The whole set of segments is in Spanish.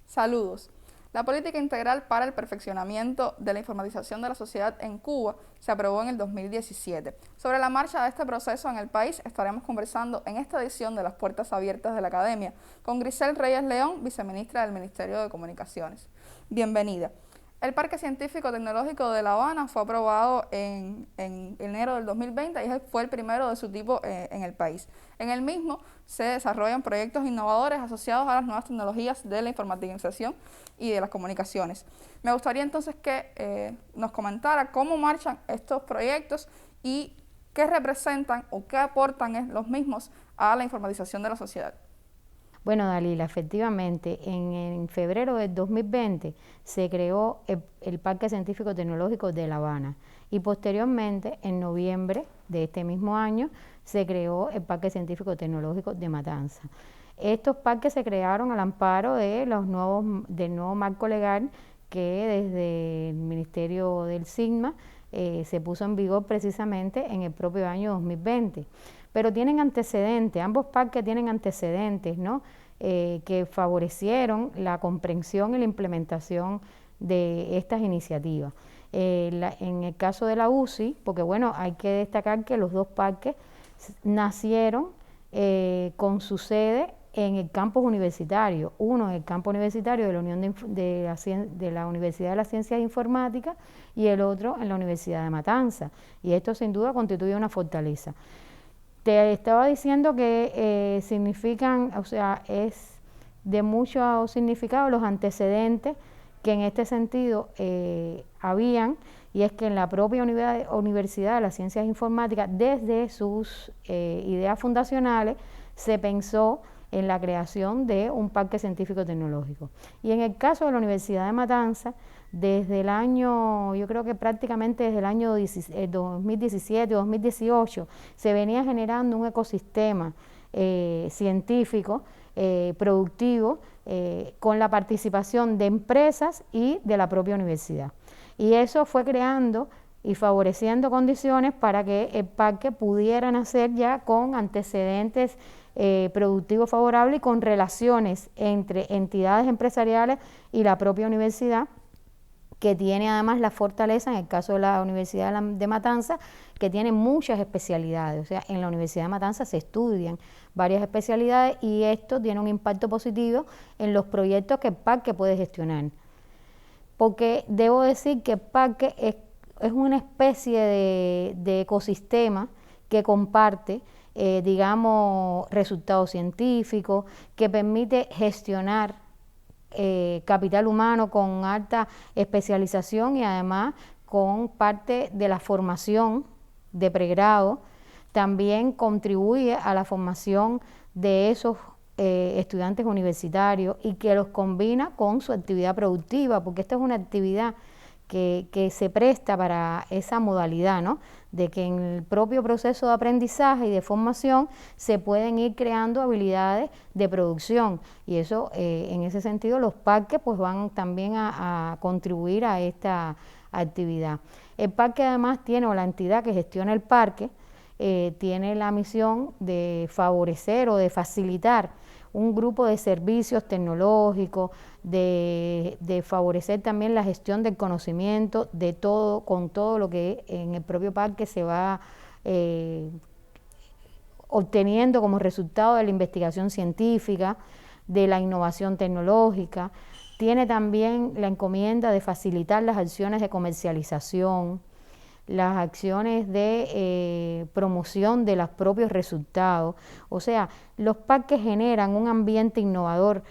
Saludos. La política integral para el perfeccionamiento de la informatización de la sociedad en Cuba se aprobó en el 2017. Sobre la marcha de este proceso en el país estaremos conversando en esta edición de Las Puertas Abiertas de la Academia con Grisel Reyes León, viceministra del Ministerio de Comunicaciones. Bienvenida. El Parque Científico Tecnológico de La Habana fue aprobado en enero del 2020 y fue el primero de su tipo en el país. En el mismo se desarrollan proyectos innovadores asociados a las nuevas tecnologías de la informatización y de las comunicaciones. Me gustaría entonces que nos comentara cómo marchan estos proyectos y qué representan o qué aportan los mismos a la informatización de la sociedad. Bueno, Dalila, efectivamente, en febrero del 2020 se creó el Parque Científico Tecnológico de La Habana y posteriormente, en noviembre de este mismo año, se creó el Parque Científico Tecnológico de Matanza. Estos parques se crearon al amparo de del nuevo marco legal que desde el Ministerio del SIGMA se puso en vigor precisamente en el propio año 2020. Pero tienen antecedentes, ambos parques tienen antecedentes, ¿no? Que favorecieron la comprensión y la implementación de estas iniciativas. En el caso de la UCI, porque bueno, hay que destacar que los dos parques nacieron con su sede en el campus universitario, uno en el campus universitario de la Unión de la Universidad de las Ciencias Informáticas y el otro en la Universidad de Matanza, y esto sin duda constituye una fortaleza. Te estaba diciendo que significan, o sea, es de mucho significado los antecedentes que en este sentido habían, y es que en la propia Universidad de las Ciencias Informáticas, desde sus ideas fundacionales, se pensó en la creación de un parque científico tecnológico. Y en el caso de la Universidad de Matanza, desde el año, yo creo que prácticamente desde el año 2017 o 2018, se venía generando un ecosistema científico, productivo, con la participación de empresas y de la propia universidad. Y eso fue creando y favoreciendo condiciones para que el parque pudiera nacer ya con antecedentes productivos favorables y con relaciones entre entidades empresariales y la propia universidad, que tiene además la fortaleza, en el caso de la Universidad de Matanza, que tiene muchas especialidades. O sea, en la Universidad de Matanza se estudian varias especialidades y esto tiene un impacto positivo en los proyectos que el parque puede gestionar. Porque debo decir que el parque es una especie de ecosistema que comparte, digamos, resultados científicos, que permite gestionar capital humano con alta especialización y además con parte de la formación de pregrado. También contribuye a la formación de esos estudiantes universitarios y que los combina con su actividad productiva, porque esta es una actividad que se presta para esa modalidad, ¿no? De que en el propio proceso de aprendizaje y de formación se pueden ir creando habilidades de producción, y eso en ese sentido los parques pues van también a contribuir a esta actividad. El parque además tiene, o la entidad que gestiona el parque, tiene la misión de favorecer o de facilitar un grupo de servicios tecnológicos, de favorecer también la gestión del conocimiento, de todo, con todo lo que en el propio parque se va obteniendo como resultado de la investigación científica, de la innovación tecnológica. Tiene también la encomienda de facilitar las acciones de comercialización, las acciones de promoción de los propios resultados. O sea, los parques generan un ambiente innovador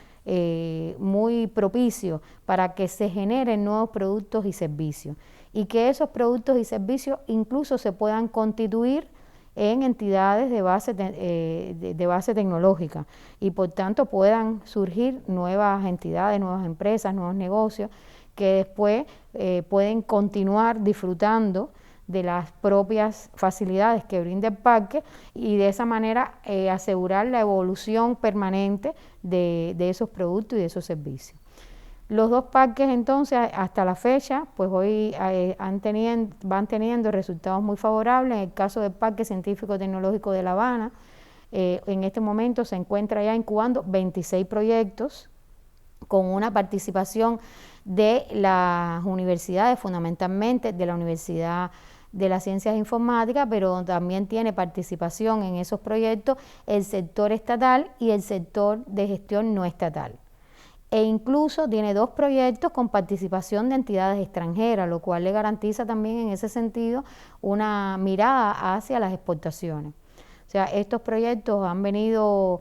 muy propicio para que se generen nuevos productos y servicios, y que esos productos y servicios incluso se puedan constituir en entidades de base tecnológica, y por tanto puedan surgir nuevas entidades, nuevas empresas, nuevos negocios que después pueden continuar disfrutando de las propias facilidades que brinda el parque y de esa manera asegurar la evolución permanente de esos productos y de esos servicios. Los dos parques entonces hasta la fecha pues hoy van teniendo resultados muy favorables. En el caso del Parque Científico Tecnológico de La Habana, en este momento se encuentra ya incubando 26 proyectos con una participación de las universidades, fundamentalmente de la Universidad de las Ciencias Informáticas, pero también tiene participación en esos proyectos el sector estatal y el sector de gestión no estatal. E incluso tiene 2 proyectos con participación de entidades extranjeras, lo cual le garantiza también en ese sentido una mirada hacia las exportaciones. O sea, estos proyectos han venido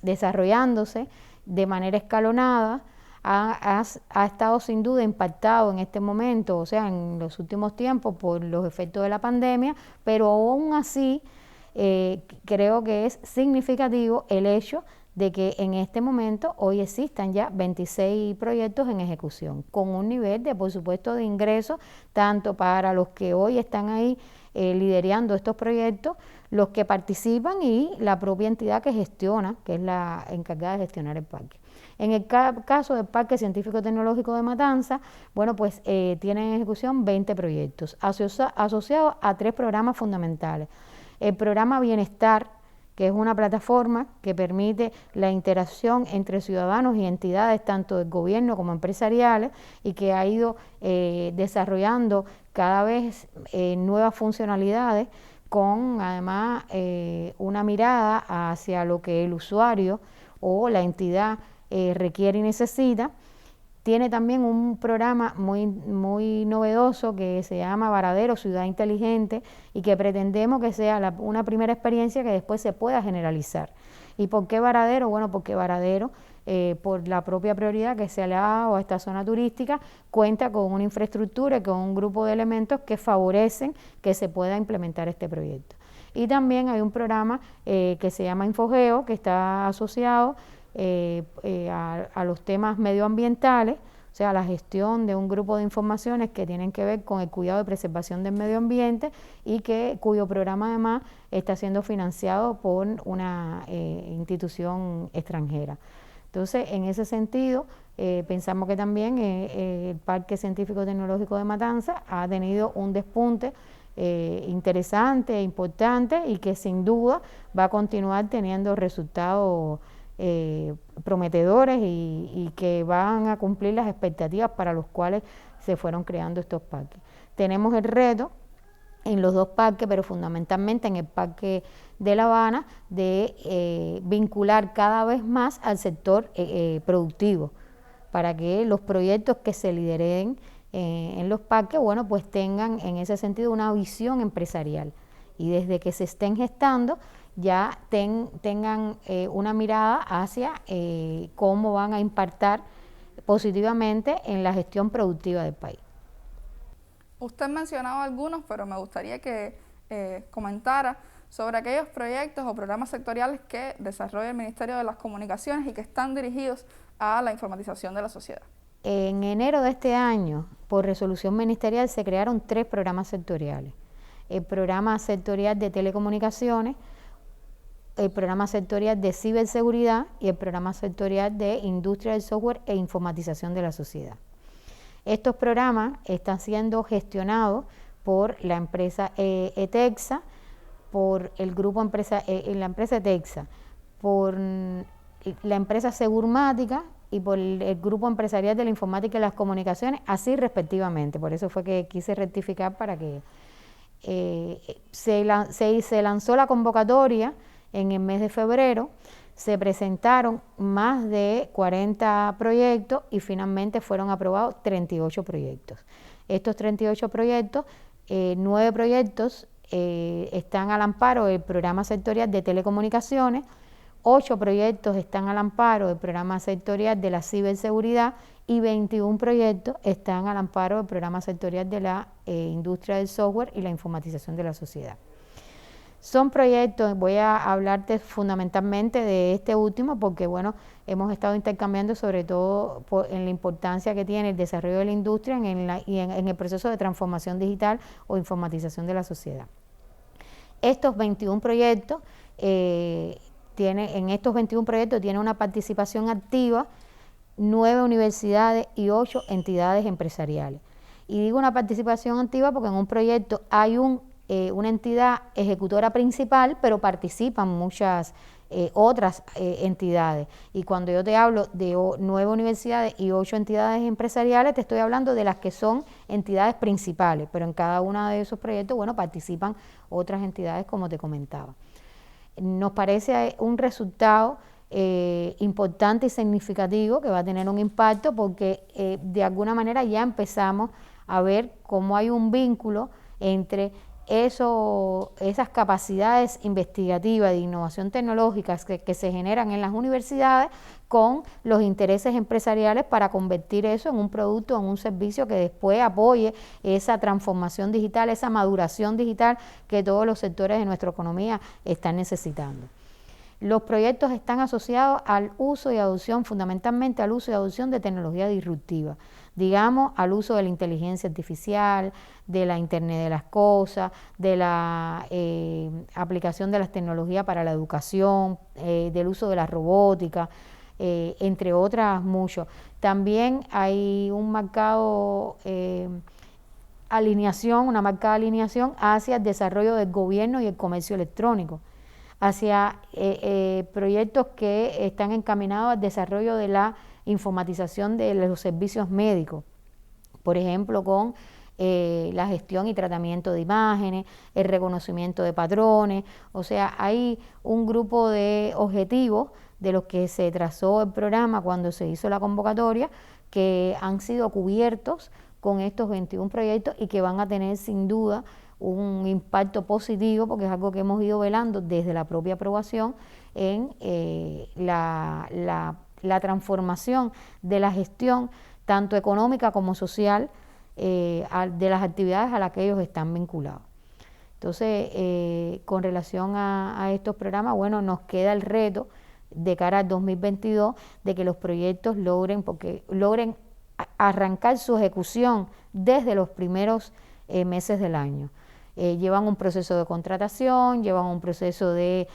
desarrollándose de manera escalonada, ha estado sin duda impactado en este momento, o sea, en los últimos tiempos por los efectos de la pandemia, pero aún así creo que es significativo el hecho de que en este momento hoy existan ya 26 proyectos en ejecución, con un nivel de, por supuesto, de ingresos, tanto para los que hoy están ahí liderando estos proyectos, los que participan y la propia entidad que gestiona, que es la encargada de gestionar el parque. En el caso del Parque Científico Tecnológico de Matanza, bueno, pues tiene en ejecución 20 proyectos asociados a 3 programas fundamentales. El programa Bienestar, que es una plataforma que permite la interacción entre ciudadanos y entidades tanto del gobierno como empresariales y que ha ido desarrollando cada vez nuevas funcionalidades con además una mirada hacia lo que el usuario o la entidad requiere y necesita. Tiene también un programa muy novedoso que se llama Varadero Ciudad Inteligente y que pretendemos que sea una primera experiencia que después se pueda generalizar. ¿Y por qué Varadero? Bueno, porque Varadero, por la propia prioridad que se le ha dado a esta zona turística, cuenta con una infraestructura y con un grupo de elementos que favorecen que se pueda implementar este proyecto. Y también hay un programa que se llama Infogeo, que está asociado a los temas medioambientales, o sea, la gestión de un grupo de informaciones que tienen que ver con el cuidado y preservación del medio ambiente y cuyo programa además está siendo financiado por una institución extranjera. Entonces, en ese sentido, pensamos que también el Parque Científico Tecnológico de Matanza ha tenido un despunte interesante e importante y que sin duda va a continuar teniendo resultados prometedores y que van a cumplir las expectativas para los cuales se fueron creando estos parques. Tenemos el reto en los 2 parques, pero fundamentalmente en el Parque de La Habana, de vincular cada vez más al sector productivo, para que los proyectos que se lideren en los parques, bueno, pues tengan en ese sentido una visión empresarial y desde que se estén gestando ya tengan una mirada hacia cómo van a impactar positivamente en la gestión productiva del país. Usted mencionaba algunos, pero me gustaría que comentara sobre aquellos proyectos o programas sectoriales que desarrolla el Ministerio de las Comunicaciones y que están dirigidos a la informatización de la sociedad. En enero de este año, por resolución ministerial, se crearon 3 programas sectoriales. El programa sectorial de telecomunicaciones, el programa sectorial de ciberseguridad y el programa sectorial de industria del software e informatización de la sociedad. Estos programas están siendo gestionados por la empresa ETEXA, por el grupo la empresa ETEXA, por la empresa Segurmática y por el grupo empresarial de la informática y las comunicaciones, así respectivamente. Por eso fue que quise rectificar para que se lanzó la convocatoria en el mes de febrero, se presentaron más de 40 proyectos y finalmente fueron aprobados 38 proyectos. Estos 38 proyectos, 9 proyectos están al amparo del programa sectorial de telecomunicaciones, 8 proyectos están al amparo del programa sectorial de la ciberseguridad y 21 proyectos están al amparo del programa sectorial de la industria del software y la informatización de la sociedad. Son proyectos, voy a hablarte fundamentalmente de este último porque, bueno, hemos estado intercambiando sobre todo en la importancia que tiene el desarrollo de la industria y en el proceso de transformación digital o informatización de la sociedad. Estos 21 proyectos, en estos 21 proyectos tiene una participación activa 9 universidades y 8 entidades empresariales. Y digo una participación activa porque en un proyecto hay una entidad ejecutora principal, pero participan muchas otras entidades. Y cuando yo te hablo de 9 universidades y 8 entidades empresariales, te estoy hablando de las que son entidades principales, pero en cada uno de esos proyectos, bueno, participan otras entidades, como te comentaba. Nos parece un resultado importante y significativo que va a tener un impacto porque de alguna manera ya empezamos a ver cómo hay un vínculo entre esas capacidades investigativas de innovación tecnológica que se generan en las universidades con los intereses empresariales para convertir eso en un producto, en un servicio que después apoye esa transformación digital, esa maduración digital que todos los sectores de nuestra economía están necesitando. Los proyectos están asociados al uso y adopción, fundamentalmente al uso y adopción de tecnología disruptiva, digamos, al uso de la inteligencia artificial, de la Internet de las cosas, de la aplicación de las tecnologías para la educación, del uso de la robótica, entre otras muchos. También hay un marcado una marcada alineación hacia el desarrollo del gobierno y el comercio electrónico, hacia proyectos que están encaminados al desarrollo de la informatización de los servicios médicos, por ejemplo, con la gestión y tratamiento de imágenes, el reconocimiento de patrones. O sea, hay un grupo de objetivos de los que se trazó el programa cuando se hizo la convocatoria, que han sido cubiertos con estos 21 proyectos y que van a tener sin duda un impacto positivo, porque es algo que hemos ido velando desde la propia aprobación en la transformación de la gestión, tanto económica como social, de las actividades a las que ellos están vinculados. Entonces, con relación a estos programas, bueno, nos queda el reto de cara al 2022 de que los proyectos logren arrancar su ejecución desde los primeros meses del año. Llevan un proceso de contratación, llevan un proceso de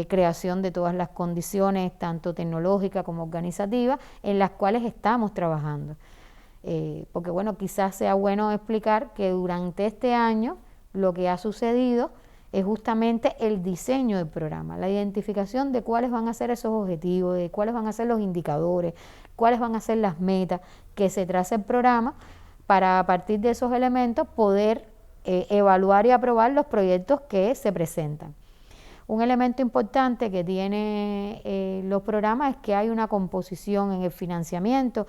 creación de todas las condiciones, tanto tecnológicas como organizativas, en las cuales estamos trabajando. Porque bueno, quizás sea bueno explicar que durante este año lo que ha sucedido es justamente el diseño del programa, la identificación de cuáles van a ser esos objetivos, de cuáles van a ser los indicadores, cuáles van a ser las metas que se traza el programa, para a partir de esos elementos poder evaluar y aprobar los proyectos que se presentan. Un elemento importante que tiene los programas es que hay una composición en el financiamiento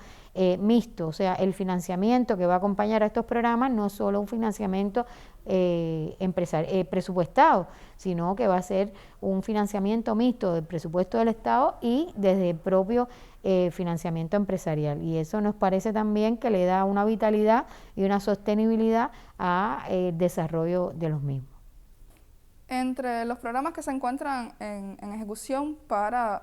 mixto, o sea, el financiamiento que va a acompañar a estos programas no es solo un financiamiento presupuestado, sino que va a ser un financiamiento mixto del presupuesto del Estado y desde el propio financiamiento empresarial. Y eso nos parece también que le da una vitalidad y una sostenibilidad al desarrollo de los mismos. Entre los programas que se encuentran en ejecución para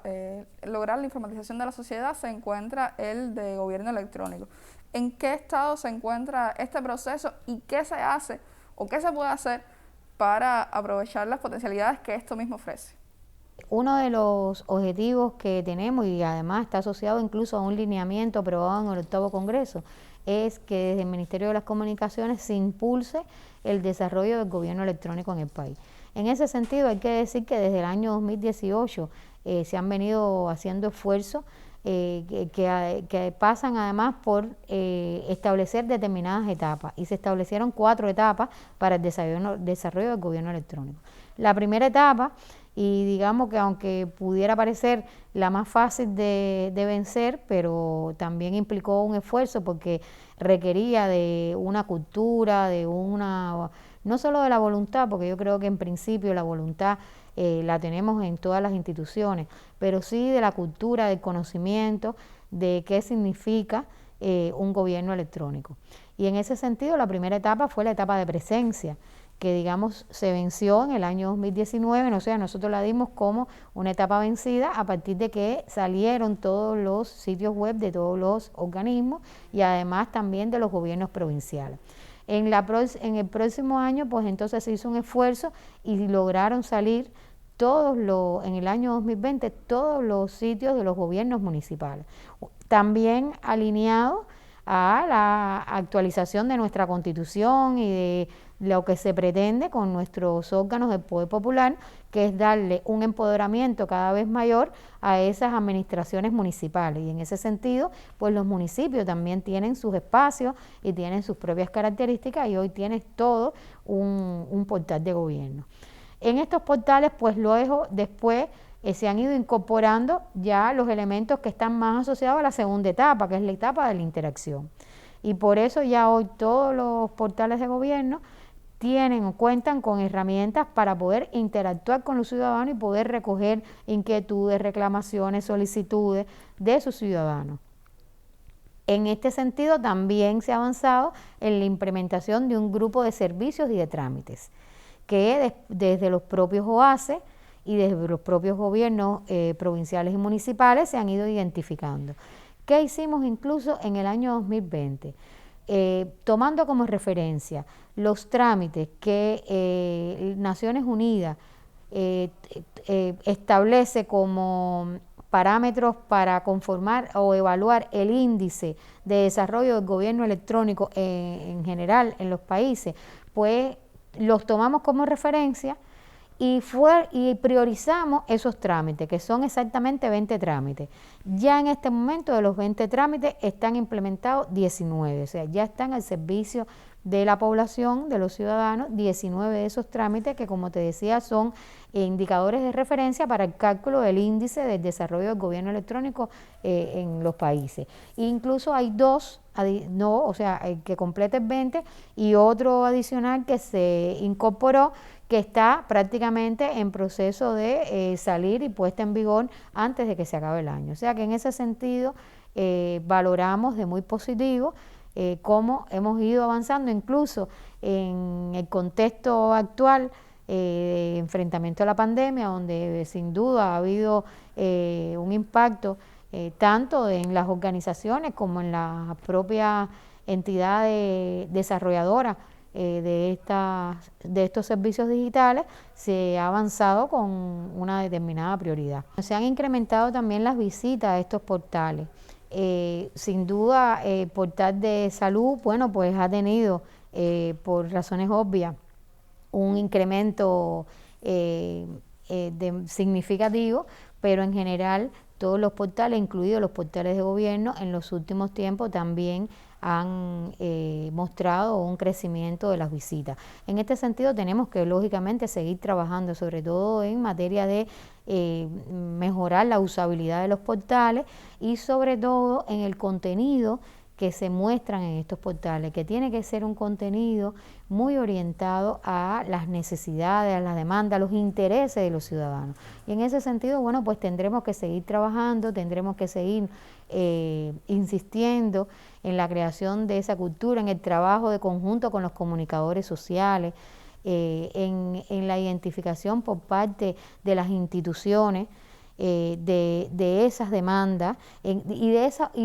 lograr la informatización de la sociedad se encuentra el de gobierno electrónico. ¿En qué estado se encuentra este proceso y qué se hace o qué se puede hacer para aprovechar las potencialidades que esto mismo ofrece? Uno de los objetivos que tenemos, y además está asociado incluso a un lineamiento aprobado en el 8º Congreso, es que desde el Ministerio de las Comunicaciones se impulse el desarrollo del gobierno electrónico en el país. En ese sentido hay que decir que desde el año 2018 se han venido haciendo esfuerzos que pasan además por establecer determinadas etapas, y se establecieron 4 etapas para el desarrollo del gobierno electrónico. La primera etapa, y digamos que aunque pudiera parecer la más fácil de vencer, pero también implicó un esfuerzo porque requería de una cultura, no solo de la voluntad, porque yo creo que en principio la voluntad la tenemos en todas las instituciones, pero sí de la cultura, del conocimiento, de qué significa un gobierno electrónico. Y en ese sentido la primera etapa fue la etapa de presencia, que digamos se venció en el año 2019, o sea, nosotros la dimos como una etapa vencida a partir de que salieron todos los sitios web de todos los organismos y además también de los gobiernos provinciales. En el próximo año, pues entonces se hizo un esfuerzo y lograron salir en el año 2020, todos los sitios de los gobiernos municipales. También alineado a la actualización de nuestra Constitución y de lo que se pretende con nuestros órganos del poder popular, que es darle un empoderamiento cada vez mayor a esas administraciones municipales. Y en ese sentido, pues los municipios también tienen sus espacios y tienen sus propias características, y hoy tienes todo un portal de gobierno. En estos portales, pues luego, después, se han ido incorporando ya los elementos que están más asociados a la segunda etapa, que es la etapa de la interacción. Y por eso ya hoy todos los portales de gobierno tienen o cuentan con herramientas para poder interactuar con los ciudadanos y poder recoger inquietudes, reclamaciones, solicitudes de sus ciudadanos. En este sentido, también se ha avanzado en la implementación de un grupo de servicios y de trámites, que desde los propios OASE y desde los propios gobiernos provinciales y municipales se han ido identificando. ¿Qué hicimos incluso en el año 2020? Tomando como referencia los trámites que Naciones Unidas establece como parámetros para conformar o evaluar el índice de desarrollo del gobierno electrónico en general en los países, pues los tomamos como referencia y priorizamos esos trámites, que son exactamente 20 trámites. Ya en este momento de los 20 trámites están implementados 19, o sea, ya están al servicio de la población, de los ciudadanos, 19 de esos trámites que, como te decía, son indicadores de referencia para el cálculo del índice del desarrollo del gobierno electrónico en los países. Incluso hay dos, que complete el 20 y otro adicional que se incorporó, que está prácticamente en proceso de salir y puesta en vigor antes de que se acabe el año. O sea que en ese sentido valoramos de muy positivo cómo hemos ido avanzando, incluso en el contexto actual de enfrentamiento a la pandemia, donde sin duda ha habido un impacto tanto en las organizaciones como en las propias entidades desarrolladoras de estos servicios digitales. Se ha avanzado con una determinada prioridad. Se han incrementado también las visitas a estos portales. Sin duda, el portal de salud, bueno, pues ha tenido, por razones obvias, un incremento significativo, pero en general todos los portales, incluidos los portales de gobierno, en los últimos tiempos también han mostrado un crecimiento de las visitas. En este sentido tenemos que lógicamente seguir trabajando, sobre todo en materia de mejorar la usabilidad de los portales y sobre todo en el contenido que se muestran en estos portales, que tiene que ser un contenido muy orientado a las necesidades, a las demandas, a los intereses de los ciudadanos. Y en ese sentido, bueno, pues tendremos que seguir trabajando, tendremos que seguir insistiendo en la creación de esa cultura, en el trabajo de conjunto con los comunicadores sociales, en la identificación por parte de las instituciones de esas demandas y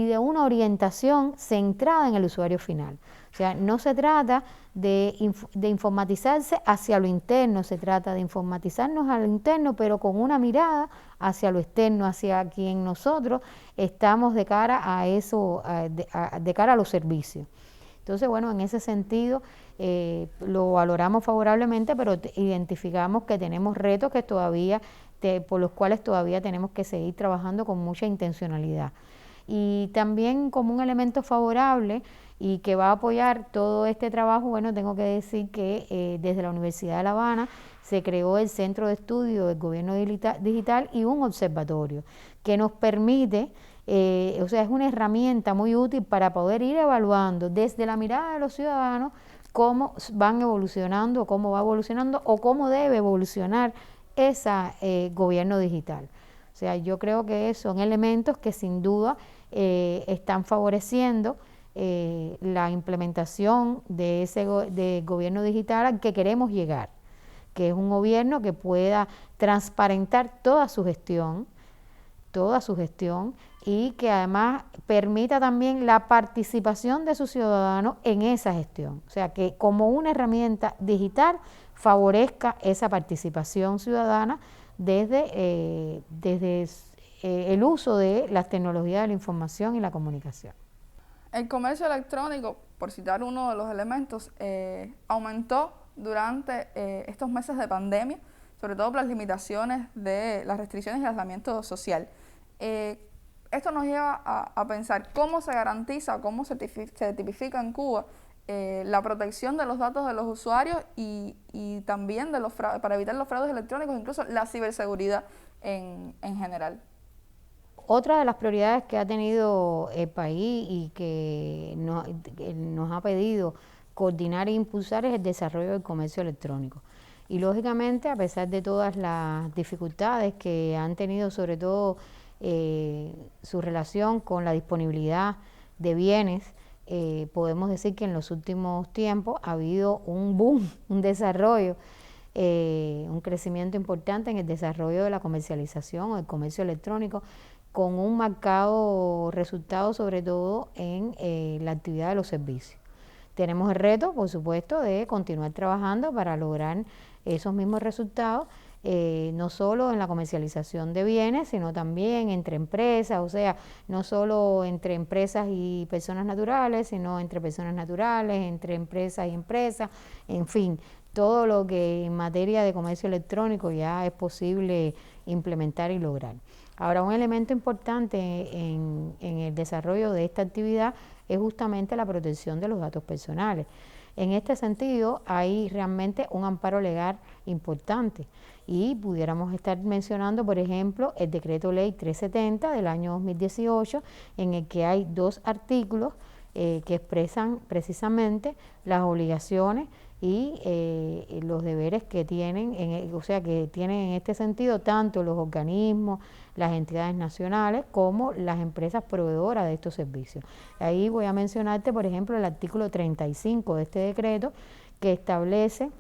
de una orientación centrada en el usuario final. O sea, no se trata de informatizarse hacia lo interno, se trata de informatizarnos a lo interno, pero con una mirada hacia lo externo, hacia quien nosotros estamos de cara a eso, de cara a los servicios. Entonces, bueno, en ese sentido lo valoramos favorablemente, pero identificamos que tenemos retos que todavía por los cuales todavía tenemos que seguir trabajando con mucha intencionalidad. Y también como un elemento favorable y que va a apoyar todo este trabajo, bueno, tengo que decir que desde la Universidad de La Habana se creó el Centro de Estudio del Gobierno Digital y un observatorio que nos permite, es una herramienta muy útil para poder ir evaluando desde la mirada de los ciudadanos cómo van evolucionando, cómo va evolucionando o cómo debe evolucionar ese gobierno digital. O sea, yo creo que son elementos que sin duda están favoreciendo la implementación de ese de gobierno digital al que queremos llegar, que es un gobierno que pueda transparentar toda su gestión y que además permita también la participación de sus ciudadanos en esa gestión. O sea, que como una herramienta digital favorezca esa participación ciudadana desde el uso de las tecnologías de la información y la comunicación. El comercio electrónico, por citar uno de los elementos, aumentó durante estos meses de pandemia, sobre todo por las limitaciones de las restricciones y aislamiento social. Esto nos lleva a pensar cómo se garantiza, cómo se tipifica en Cuba la protección de los datos de los usuarios y también de para evitar los fraudes electrónicos, incluso la ciberseguridad en general. Otra de las prioridades que ha tenido el país y que nos ha pedido coordinar e impulsar es el desarrollo del comercio electrónico. Y lógicamente, a pesar de todas las dificultades que han tenido, sobre todo su relación con la disponibilidad de bienes, podemos decir que en los últimos tiempos ha habido un boom, un desarrollo, un crecimiento importante en el desarrollo de la comercialización o el comercio electrónico, con un marcado resultado sobre todo en la actividad de los servicios. Tenemos el reto, por supuesto, de continuar trabajando para lograr esos mismos resultados, no solo en la comercialización de bienes, sino también entre empresas, o sea, no solo entre empresas y personas naturales, sino entre personas naturales, entre empresas y empresas, en fin, todo lo que en materia de comercio electrónico ya es posible implementar y lograr. Ahora, un elemento importante en el desarrollo de esta actividad es justamente la protección de los datos personales. En este sentido, hay realmente un amparo legal importante y pudiéramos estar mencionando, por ejemplo, el Decreto Ley 370 del año 2018, en el que hay 2 artículos que expresan precisamente las obligaciones y los deberes que tienen, que tienen en este sentido tanto los organismos, las entidades nacionales como las empresas proveedoras de estos servicios. Ahí voy a mencionarte, por ejemplo, el artículo 35 de este decreto, que establece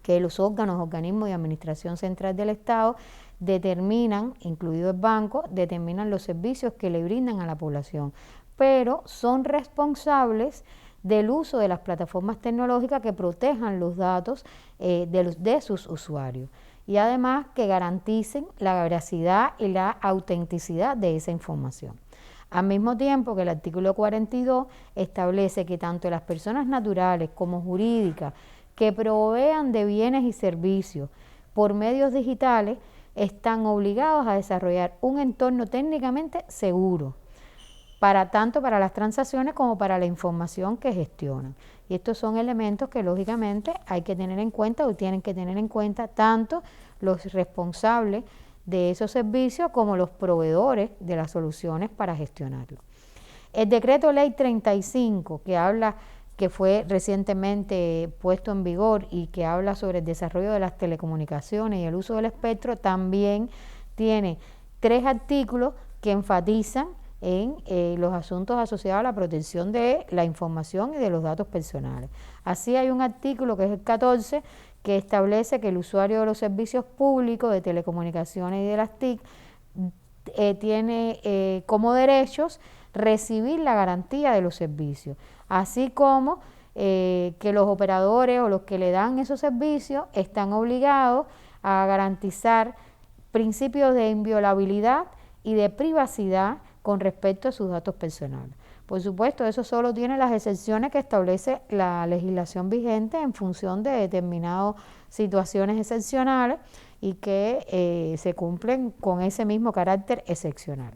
que los organismos de administración central del Estado determinan, incluido el banco, determinan los servicios que le brindan a la población, pero son responsables del uso de las plataformas tecnológicas que protejan los datos de sus usuarios y además que garanticen la veracidad y la autenticidad de esa información. Al mismo tiempo que el artículo 42 establece que tanto las personas naturales como jurídicas que provean de bienes y servicios por medios digitales están obligados a desarrollar un entorno técnicamente seguro, tanto para las transacciones como para la información que gestionan. Y estos son elementos que lógicamente hay que tener en cuenta o tienen que tener en cuenta tanto los responsables de esos servicios como los proveedores de las soluciones para gestionarlo. El Decreto Ley 35, que fue recientemente puesto en vigor y que habla sobre el desarrollo de las telecomunicaciones y el uso del espectro, también tiene 3 artículos que enfatizan en los asuntos asociados a la protección de la información y de los datos personales. Así hay un artículo que es el 14 que establece que el usuario de los servicios públicos de telecomunicaciones y de las TIC tiene como derechos recibir la garantía de los servicios, así como que los operadores o los que le dan esos servicios están obligados a garantizar principios de inviolabilidad y de privacidad con respecto a sus datos personales. Por supuesto, eso solo tiene las excepciones que establece la legislación vigente en función de determinadas situaciones excepcionales y que se cumplen con ese mismo carácter excepcional.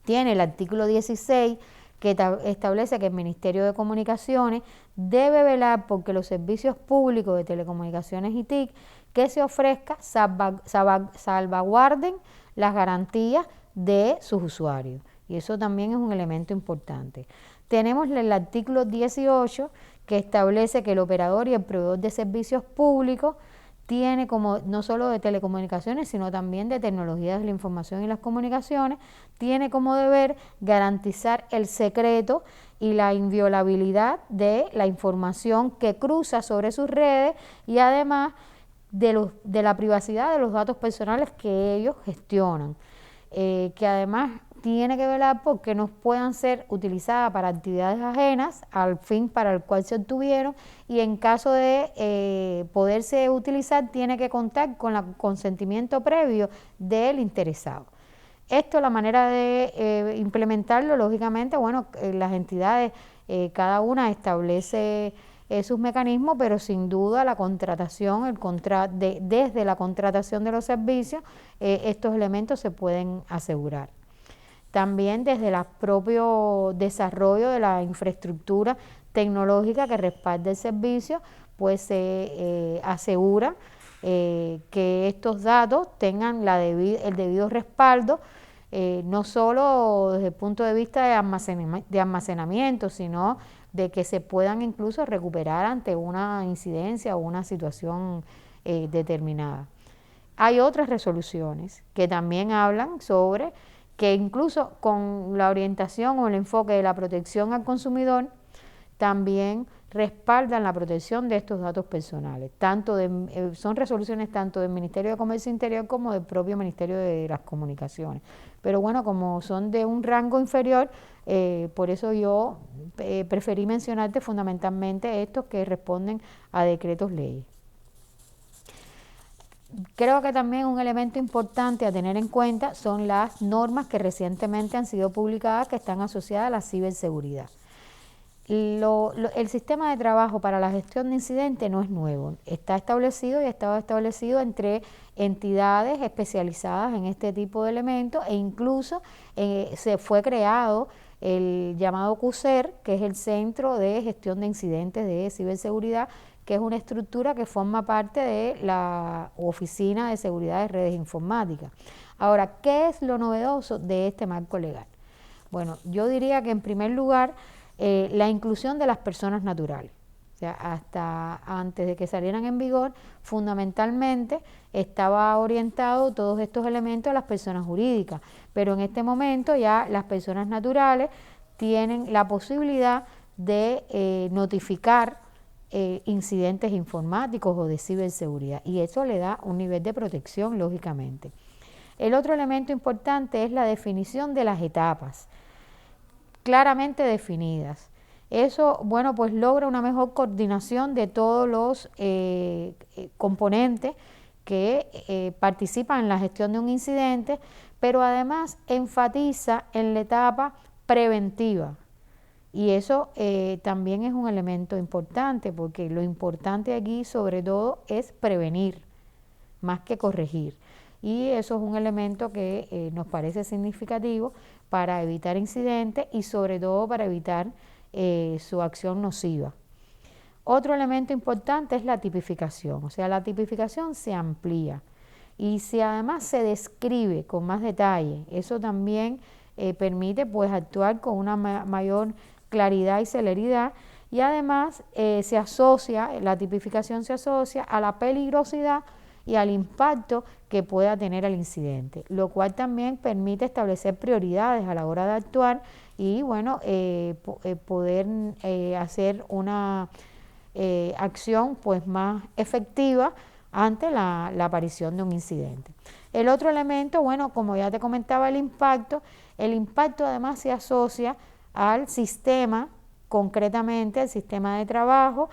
Tiene el artículo 16 que establece que el Ministerio de Comunicaciones debe velar porque los servicios públicos de telecomunicaciones y TIC que se ofrezcan salvaguarden las garantías de sus usuarios. Y eso también es un elemento importante. Tenemos el artículo 18 que establece que el operador y el proveedor de servicios públicos tiene como no solo de telecomunicaciones, sino también de tecnologías de la información y las comunicaciones, tiene como deber garantizar el secreto y la inviolabilidad de la información que cruza sobre sus redes y además de la privacidad de los datos personales que ellos gestionan, que además tiene que velar porque no puedan ser utilizadas para actividades ajenas al fin para el cual se obtuvieron, y en caso de poderse utilizar tiene que contar con el consentimiento previo del interesado. Esto, la manera de implementarlo, lógicamente, bueno, las entidades, cada una establece sus mecanismos, pero sin duda la contratación, desde la contratación de los servicios, estos elementos se pueden asegurar. También desde el propio desarrollo de la infraestructura tecnológica que respalda el servicio, pues se asegura que estos datos tengan el debido respaldo, no solo desde el punto de vista de almacenamiento, sino de que se puedan incluso recuperar ante una incidencia o una situación determinada. Hay otras resoluciones que también hablan sobre que incluso con la orientación o el enfoque de la protección al consumidor, también respaldan la protección de estos datos personales. Son resoluciones tanto del Ministerio de Comercio Interior como del propio Ministerio de las Comunicaciones. Pero bueno, como son de un rango inferior, por eso yo preferí mencionarte fundamentalmente estos que responden a decretos leyes. Creo que también un elemento importante a tener en cuenta son las normas que recientemente han sido publicadas que están asociadas a la ciberseguridad. El sistema de trabajo para la gestión de incidentes no es nuevo, está establecido y ha estado establecido entre entidades especializadas en este tipo de elementos, e incluso se fue creado el llamado CUSER, que es el Centro de Gestión de Incidentes de Ciberseguridad, que es una estructura que forma parte de la Oficina de Seguridad de Redes Informáticas. Ahora, ¿qué es lo novedoso de este marco legal? Bueno, yo diría que en primer lugar, la inclusión de las personas naturales. O sea, hasta antes de que salieran en vigor, fundamentalmente estaba orientado todos estos elementos a las personas jurídicas, pero en este momento ya las personas naturales tienen la posibilidad de notificar incidentes informáticos o de ciberseguridad, y eso le da un nivel de protección, lógicamente. El otro elemento importante es la definición de las etapas, claramente definidas. Eso, bueno, pues logra una mejor coordinación de todos los componentes que participan en la gestión de un incidente, pero además enfatiza en la etapa preventiva. Y eso también es un elemento importante, porque lo importante aquí sobre todo es prevenir más que corregir. Y eso es un elemento que nos parece significativo para evitar incidentes y sobre todo para evitar su acción nociva. Otro elemento importante es la tipificación, o sea, la tipificación se amplía y si además se describe con más detalle, eso también permite pues actuar con una mayor claridad y celeridad, y además la tipificación se asocia a la peligrosidad y al impacto que pueda tener el incidente, lo cual también permite establecer prioridades a la hora de actuar y bueno, poder hacer una acción pues más efectiva ante la aparición de un incidente. El otro elemento, bueno, como ya te comentaba, el impacto además se asocia al sistema, concretamente al sistema de trabajo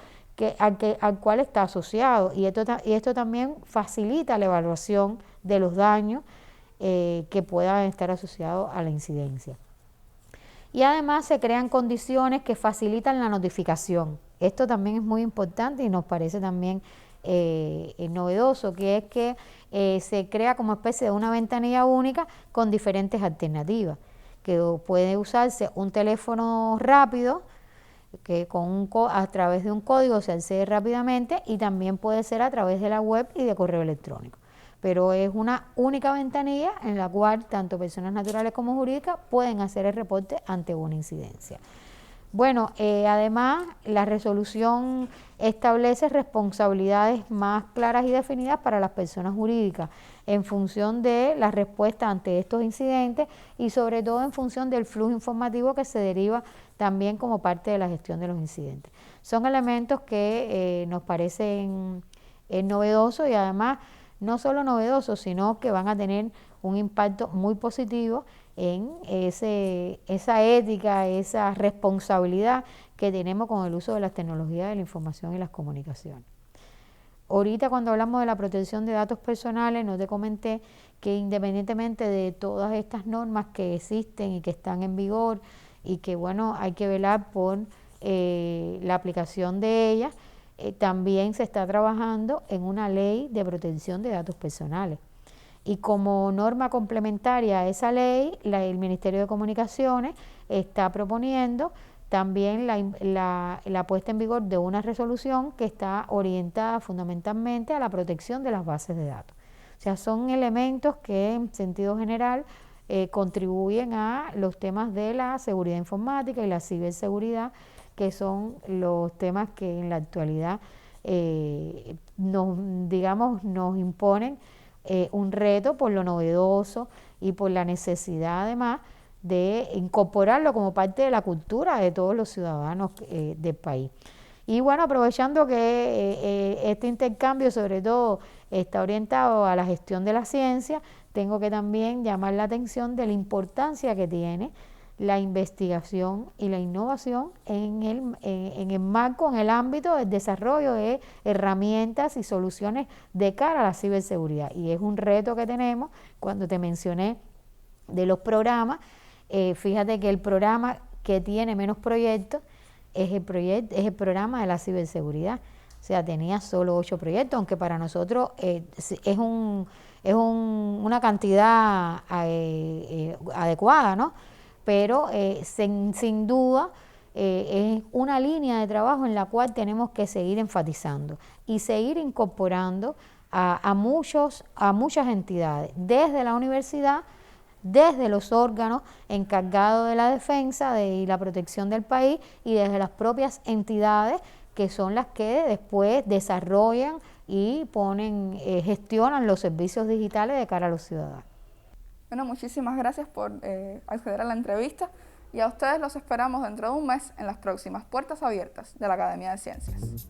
al cual está asociado, y esto también facilita la evaluación de los daños que puedan estar asociados a la incidencia. Y además se crean condiciones que facilitan la notificación. Esto también es muy importante y nos parece también novedoso, que es que se crea como especie de una ventanilla única con diferentes alternativas, que puede usarse un teléfono rápido, que a través de un código se accede rápidamente, y también puede ser a través de la web y de correo electrónico. Pero es una única ventanilla en la cual tanto personas naturales como jurídicas pueden hacer el reporte ante una incidencia. Bueno, además la resolución establece responsabilidades más claras y definidas para las personas jurídicas en función de la respuesta ante estos incidentes y sobre todo en función del flujo informativo que se deriva también como parte de la gestión de los incidentes. Son elementos que nos parecen novedosos y además no solo novedosos, sino que van a tener un impacto muy positivo en esa ética, esa responsabilidad que tenemos con el uso de las tecnologías de la información y las comunicaciones. Ahorita cuando hablamos de la protección de datos personales, no te comenté que independientemente de todas estas normas que existen y que están en vigor y que bueno, hay que velar por la aplicación de ellas, también se está trabajando en una ley de protección de datos personales. Y como norma complementaria a esa ley, el Ministerio de Comunicaciones está proponiendo también la puesta en vigor de una resolución que está orientada fundamentalmente a la protección de las bases de datos. O sea, son elementos que en sentido general contribuyen a los temas de la seguridad informática y la ciberseguridad, que son los temas que en la actualidad nos imponen un reto por lo novedoso y por la necesidad además de incorporarlo como parte de la cultura de todos los ciudadanos del país. Y bueno, aprovechando que este intercambio sobre todo está orientado a la gestión de la ciencia, tengo que también llamar la atención de la importancia que tiene la investigación y la innovación en el marco, en el ámbito del desarrollo de herramientas y soluciones de cara a la ciberseguridad. Y es un reto que tenemos. Cuando te mencioné de los programas, fíjate que el programa que tiene menos proyectos es el programa de la ciberseguridad. O sea, tenía solo 8 proyectos, aunque para nosotros es una cantidad adecuada, ¿no? Pero sin duda es una línea de trabajo en la cual tenemos que seguir enfatizando y seguir incorporando a muchas entidades, desde la universidad, desde los órganos encargados de la defensa y la protección del país y desde las propias entidades que son las que después desarrollan y gestionan los servicios digitales de cara a los ciudadanos. Bueno, muchísimas gracias por acceder a la entrevista y a ustedes los esperamos dentro de un mes en las próximas Puertas Abiertas de la Academia de Ciencias.